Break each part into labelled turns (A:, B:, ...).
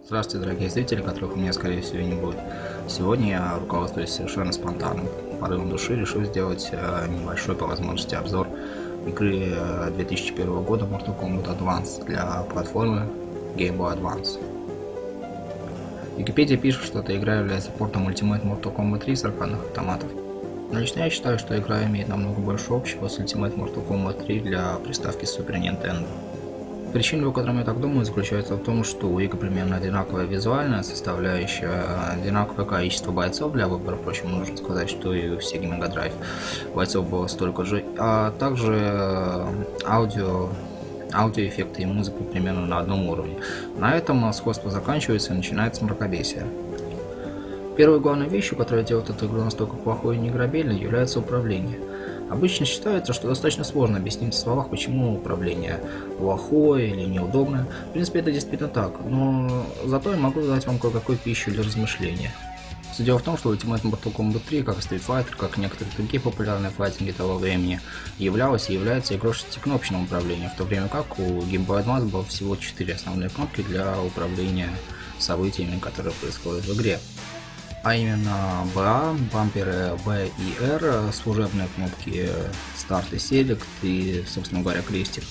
A: Здравствуйте, дорогие зрители, которых у меня, скорее всего, не будет. Сегодня я, руководствуясь совершенно спонтанным порывом души, решил сделать небольшой, по возможности, обзор игры 2001 года Mortal Kombat Advance для платформы Game Boy Advance. Википедия пишет, что эта игра является портом Ultimate Mortal Kombat 3 с аркадных автоматов. Но лично я считаю, что игра имеет намного больше общего с Ultimate Mortal Kombat 3 для приставки Super Nintendo. Причина, по которой я так думаю, заключается в том, что у игры примерно одинаковая визуальная составляющая, одинаковое количество бойцов для выбора, впрочем, нужно сказать, что и у Sega Mega Drive бойцов было столько же, а также аудиоэффекты и музыка примерно на одном уровне. На этом сходство заканчивается и начинается мракобесие. Первой главной вещью, которая делает эту игру настолько плохой и неиграбельной, является управление. Обычно считается, что достаточно сложно объяснить в словах, почему управление плохое или неудобное. В принципе, это действительно так, но зато я могу дать вам кое-какую пищу для размышления. Все дело в том, что Ultimate Mortal Kombat 3, как Street Fighter, как и некоторые другие популярные файтинги того времени, являлась и является игрой шестикнопочного управления, в то время как у Game Boy Advance было всего 4 основные кнопки для управления событиями, которые происходят в игре. А именно BA, бамперы B и R, служебные кнопки Start и Select и, собственно говоря, крестик.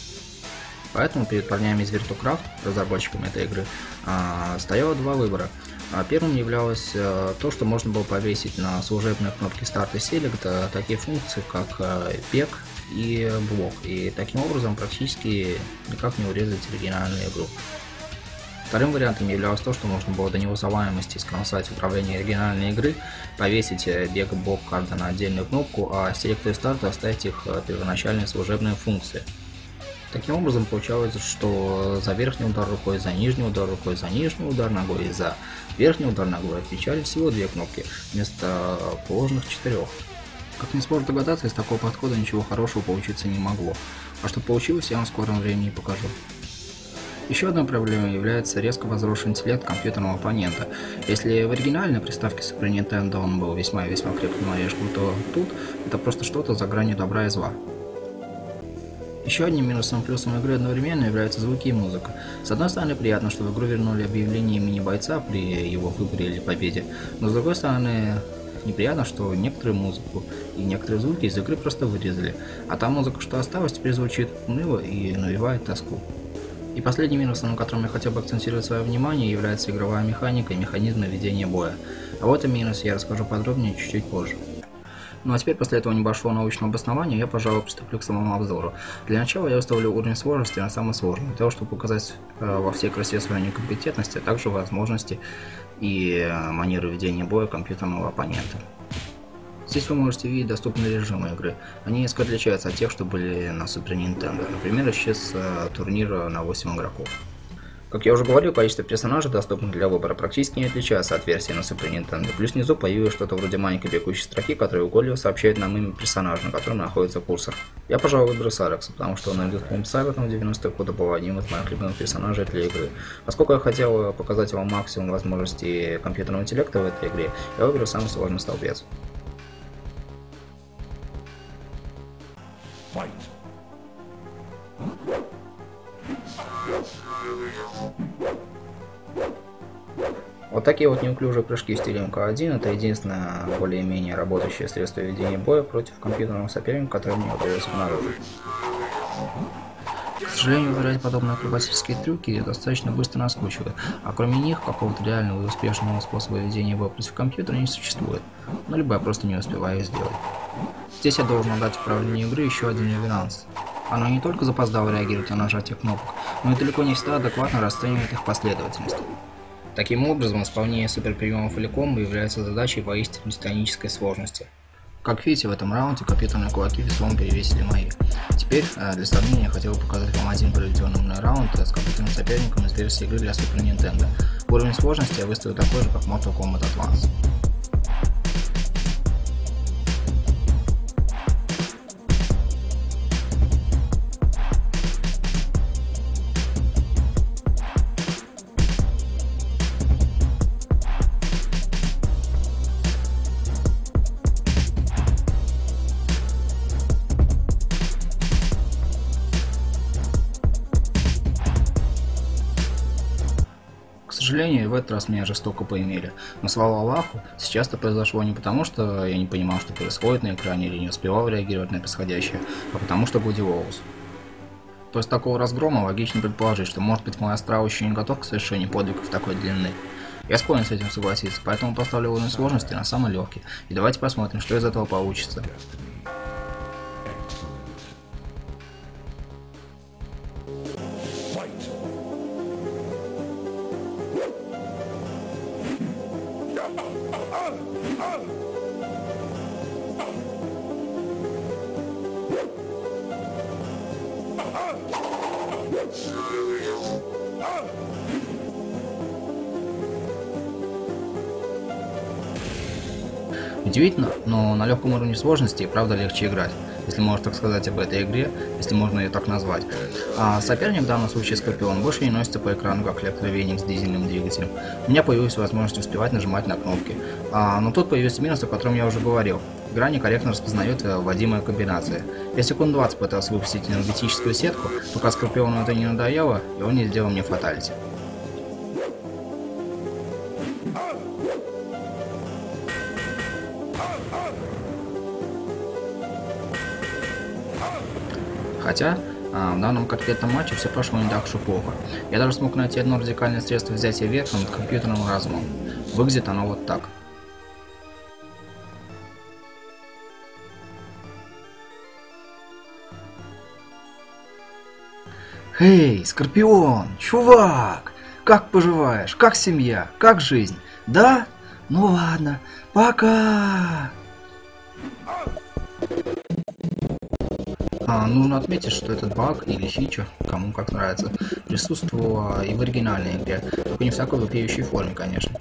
A: Поэтому перед парнями из Virtucraft, разработчиками этой игры, стояло два выбора. Первым являлось то, что можно было повесить на служебные кнопки Start и Select такие функции, как PEG и блок, и таким образом практически никак не урезать оригинальную игру. Вторым вариантом являлось то, что можно было до неузнаваемости скромсать управление оригинальной игры, повесить бег и блок карты на отдельную кнопку, а Select и Start оставить их первоначальные служебные функции. Таким образом получалось, что за верхний удар рукой, за нижний удар рукой, за нижний удар ногой и за верхний удар ногой отвечали всего две кнопки, вместо положенных 4. Как несложно догадаться, из такого подхода ничего хорошего получиться не могло. А что получилось, я вам в скором времени покажу. Еще одной проблемой является резко возросший интеллект компьютерного оппонента. Если в оригинальной приставке Super Nintendo он был весьма и весьма крепким орешком, то тут это просто что-то за гранью добра и зла. Еще одним минусом и плюсом игры одновременно являются звуки и музыка. С одной стороны, приятно, что в игру вернули объявление имени бойца при его выборе или победе, но с другой стороны, неприятно, что некоторую музыку и некоторые звуки из игры просто вырезали, а та музыка, что осталась, теперь звучит уныло и навевает тоску. И последним минусом, на котором я хотел бы акцентировать свое внимание, является игровая механика и механизмы ведения боя. А вот и минус, я расскажу подробнее чуть-чуть позже. Ну а теперь, после этого небольшого научного обоснования, я, пожалуй, приступлю к самому обзору. Для начала я выставлю уровень сложности на самый сложный, для того, чтобы показать во всей красе свою некомпетентность, а также возможности и манеры ведения боя компьютерного оппонента. Здесь вы можете видеть доступные режимы игры. Они несколько отличаются от тех, что были на Super Nintendo. Например, исчез турнир на 8 игроков. Как я уже говорил, количество персонажей, доступных для выбора, практически не отличается от версии на Super Nintendo. Плюс внизу появилось что-то вроде маленькой бегущей строки, которая угодливо сообщает нам имя персонажа, на котором находится курсор. Я, пожалуй, выберу Сайрекса, потому что он идет Сайберном 90-х года был одним из моих любимых персонажей для игры. Поскольку я хотел показать вам максимум возможностей компьютерного интеллекта в этой игре, я выберу самый сложный столбец. Вот такие вот неуклюжие прыжки в стиле МК-1 — это единственное более-менее работающее средство ведения боя против компьютерного соперника, которое мне удалось обнаружить. К сожалению, выбирать подобные акробатические трюки достаточно быстро наскучивает, а кроме них какого-то реального и успешного способа ведения боя против компьютера не существует, но либо я просто не успеваю их сделать. Здесь я должен отдать управлению игры еще один реверанс. Оно не только запоздало реагирует на нажатие кнопок, но и далеко не всегда адекватно расценивает их последовательность. Таким образом, исполнение суперприемов или комбо является задачей поистине титанической сложности. Как видите, в этом раунде компьютерные кулаки весомо перевесили мои. Теперь, для сравнения, я хотел бы показать вам один проведенный мной раунд с компьютерным соперником из версии игры для Super Nintendo. Уровень сложности я выставил такой же, как Mortal Kombat Advance. К сожалению, в этот раз меня жестоко поимели. Но слава Аллаху, сейчас это произошло не потому, что я не понимал, что происходит на экране, или не успевал реагировать на происходящее, а потому что Гуди Воус. После такого разгрома логично предположить, что, может быть, мой астрал еще не готов к совершению подвигов такой длины. Я склонен с этим согласиться, поэтому поставлю уровень сложности на самый легкий. И давайте посмотрим, что из этого получится. Удивительно, но на легком уровне сложности и правда легче играть, если можно так сказать об этой игре, если можно ее так назвать. А соперник, в данном случае Скорпион, больше не носится по экрану, как электровеник с дизельным двигателем. У меня появилась возможность успевать нажимать на кнопки. Но тут появился минус, о котором я уже говорил. Игра некорректно распознает вводимые комбинации. Я секунд 20 пытался выпустить энергетическую сетку, пока Скорпиону это не надоело, и он не сделал мне фаталити. Хотя, в данном конкретном матче все прошло не так уж и плохо. Я даже смог найти одно радикальное средство взятия верха над компьютерным разумом. Выглядит оно вот так. Эй, Скорпион, чувак! Как поживаешь? Как семья? Как жизнь? Да? Ну ладно, пока! Нужно отметить, что этот баг или фича, кому как нравится, присутствовала и в оригинальной игре, только не в такой вопиющей форме, конечно.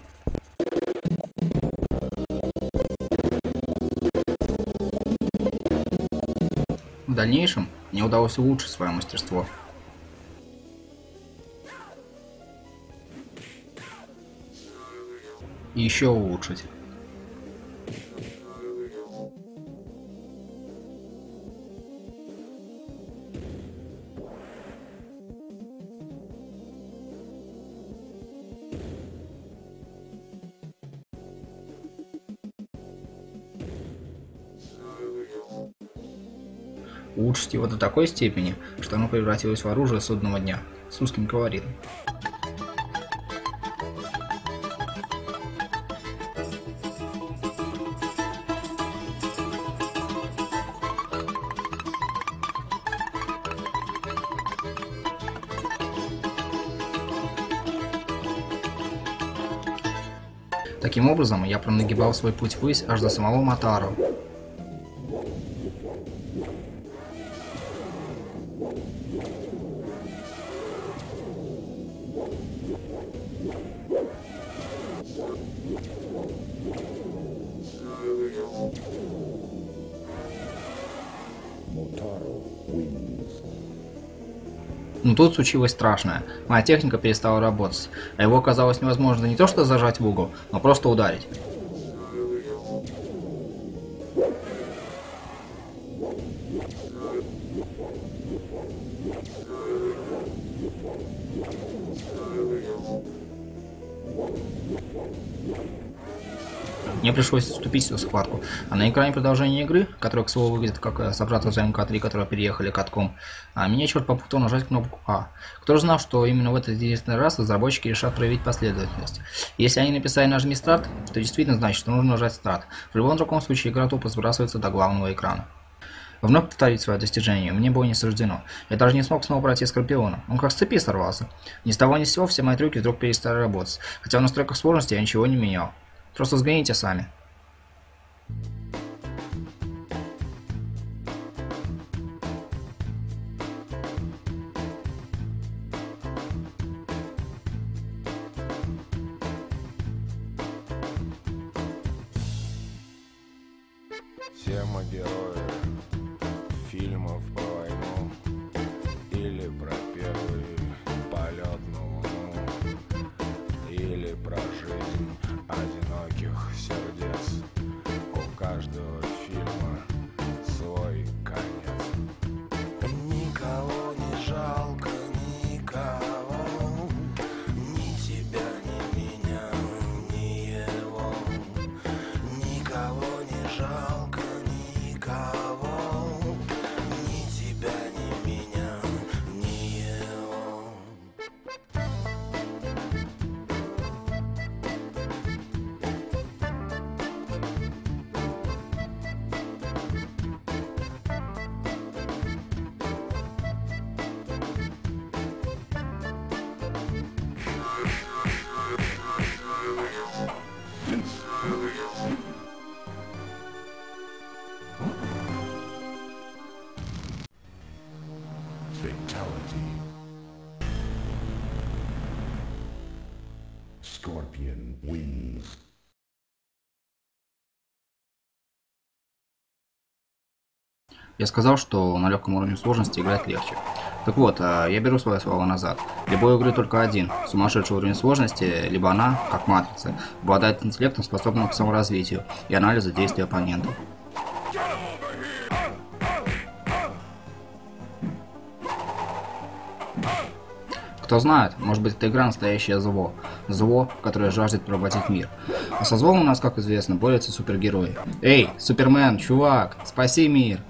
A: В дальнейшем мне удалось улучшить свое мастерство. И еще улучшить. Улучшить его до такой степени, что оно превратилось в оружие судного дня с узким колоритом. Таким образом, я пронагибал свой путь ввысь аж до самого Матару. Но тут случилось страшное. Моя техника перестала работать, а его оказалось невозможно не то что зажать в угол, но просто ударить. Мне пришлось вступить в эту схватку, а на экране продолжения игры, которая, к слову, выглядит как собрат из МК3, которые переехали катком, меня черт попутал нажать кнопку А. Кто же знал, что именно в этот единственный раз разработчики решат проявить последовательность. Если они написали «нажми старт», то действительно значит, что нужно нажать старт. В любом другом случае игра тупо сбрасывается до главного экрана. Вновь повторить свое достижение мне было не суждено. Я даже не смог снова пройти Скорпиона. Он как с цепи сорвался. Ни с того ни с сего все мои трюки вдруг перестали работать. Хотя в настройках сложности я ничего не менял. Просто взгляните сами.
B: Тема героя фильмов про войну или про первый полет на Луну, или про жизнь одиноких сердец. У каждого фильма свой конец. Никого не жалко, никого, ни тебя, ни Scorpion wins.
A: Я сказал, что на легком уровне сложности играть легче. Так вот, я беру свои слова назад. Либо у игры только один сумасшедший уровень сложности, либо она, как матрица, обладает интеллектом, способным к саморазвитию и анализу действий оппонента. Кто знает, может быть, эта игра настоящее зло. Зло, которое жаждет поработить мир. А со злом у нас, как известно, борются супергерои. Эй, Супермен, чувак, спаси мир!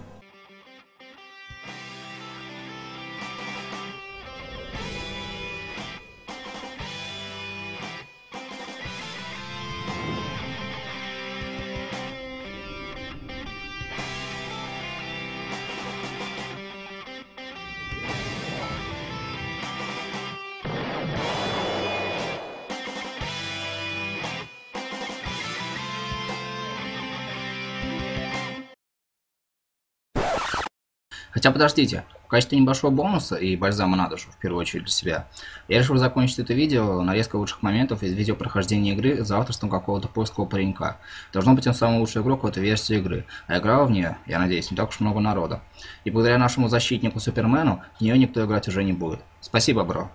A: Хотя подождите, в качестве небольшого бонуса и бальзама на душу, в первую очередь для себя, я решил закончить это видео нарезкой лучших моментов из видео прохождения игры за авторством какого-то польского паренька. Должно быть, он самый лучший игрок в этой версии игры, а играло в нее, я надеюсь, не так уж много народа. И благодаря нашему защитнику Супермену в нее никто играть уже не будет. Спасибо, бро.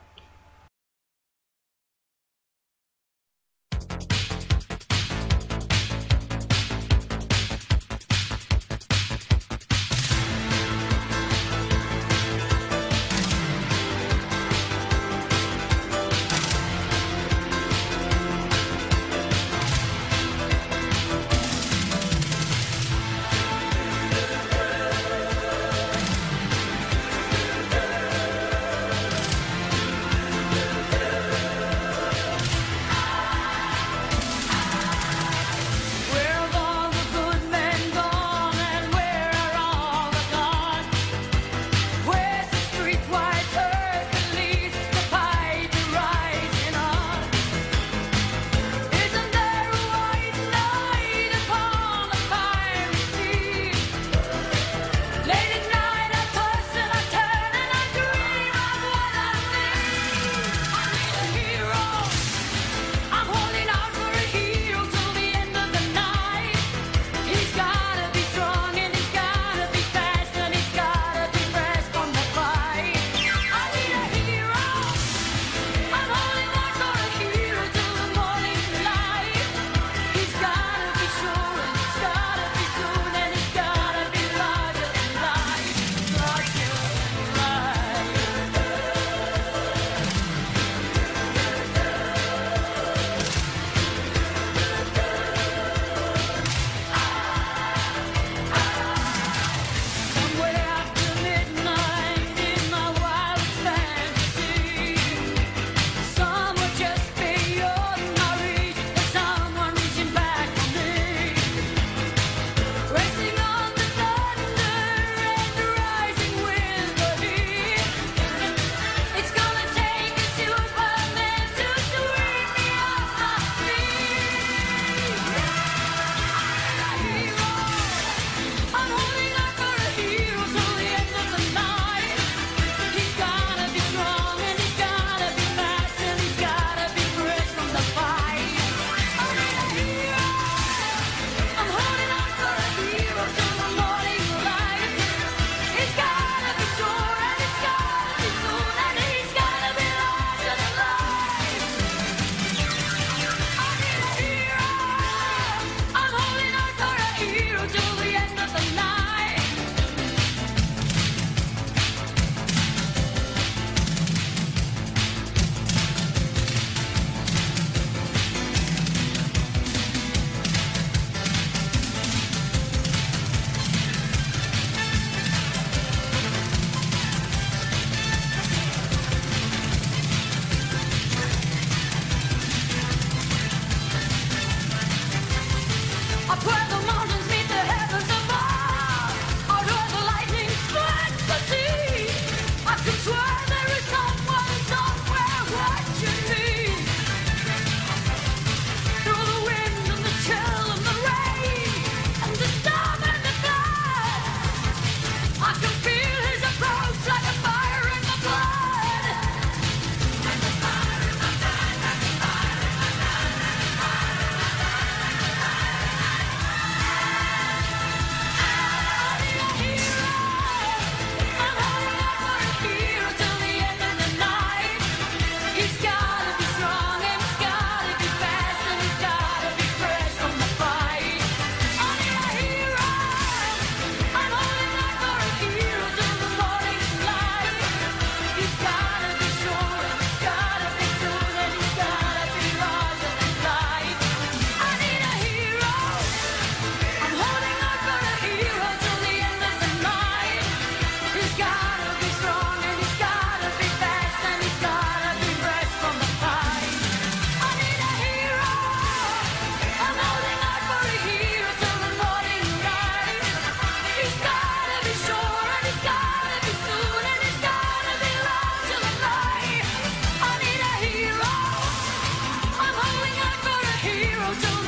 C: 走